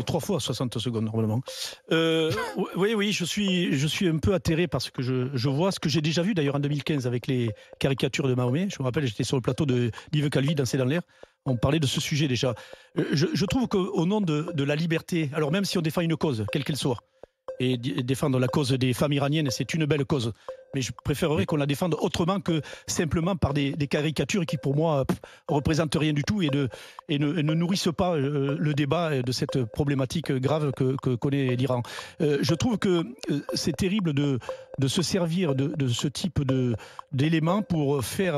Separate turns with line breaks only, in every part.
3 fois 60 secondes normalement. Oui, je suis un peu atterré parce que je vois ce que j'ai déjà vu d'ailleurs en 2015 avec les caricatures de Mahomet. Je me rappelle, j'étais sur le plateau d'Yves Calvi, Danser dans l'air. On parlait de ce sujet déjà. Je trouve qu'au nom de la liberté, alors même si on défend une cause, quelle qu'elle soit, et défendre la cause des femmes iraniennes, c'est une belle cause. Mais je préférerais qu'on la défende autrement que simplement par des caricatures qui, pour moi, représentent rien du tout et ne nourrissent pas le débat de cette problématique grave que connaît l'Iran. Je trouve que c'est terrible de se servir de ce type d'éléments pour faire...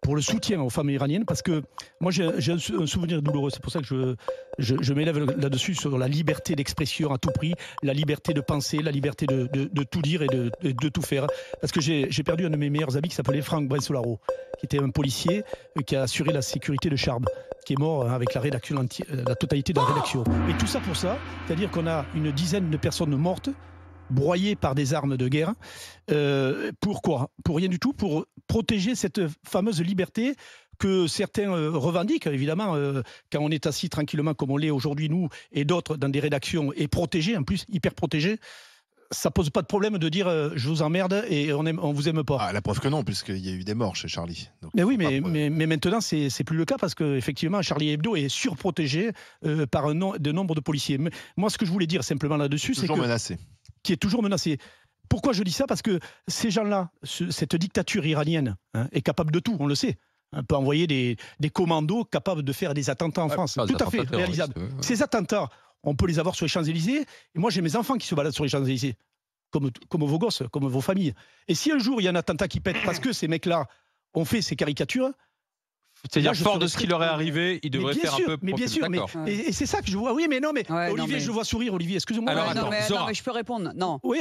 pour le soutien aux femmes iraniennes, parce que moi j'ai un souvenir douloureux, c'est pour ça que je m'élève là-dessus, sur la liberté d'expression à tout prix, la liberté de penser, la liberté de tout dire et de tout faire. Parce que j'ai perdu un de mes meilleurs amis qui s'appelait Franck Bressolaro, qui était un policier qui a assuré la sécurité de Charb, qui est mort avec la rédaction, la totalité de la rédaction. Et tout ça pour ça, c'est-à-dire qu'on a une dizaine de personnes mortes, broyés par des armes de guerre. Pourquoi ? Pour rien du tout, pour protéger cette fameuse liberté que certains revendiquent, évidemment, quand on est assis tranquillement comme on l'est aujourd'hui, nous, et d'autres dans des rédactions, et protégés, en plus, hyper protégés. Ça pose pas de problème de dire je vous emmerde et on vous aime pas.
Ah, la preuve que non, puisqu'il y a eu des morts chez Charlie. Donc,
mais oui, mais maintenant c'est plus le cas parce que effectivement Charlie Hebdo est surprotégé par de nombre de policiers. Mais moi, ce que je voulais dire simplement là-dessus, c'est que
menacé.
Qui est toujours menacé. Pourquoi je dis ça ? Parce que ces gens-là, cette dictature iranienne est capable de tout, on le sait. On peut envoyer des commandos capables de faire des attentats en France. Tout à fait réalisable. Ces attentats, on peut les avoir sur les Champs-Élysées. Et moi, j'ai mes enfants qui se baladent sur les Champs-Élysées, comme vos gosses, comme vos familles. Et si un jour, il y a un attentat qui pète parce que ces mecs-là ont fait ces caricatures...
C'est-à-dire, fort de ce qui leur est arrivé, ils devraient faire un peu...
Mais bien sûr, et c'est ça que je vois. Oui, mais non, mais
Ouais,
Olivier, je vois sourire, Olivier, excusez-moi.
Alors,
non,
attends,
mais je peux répondre. Non.
Oui.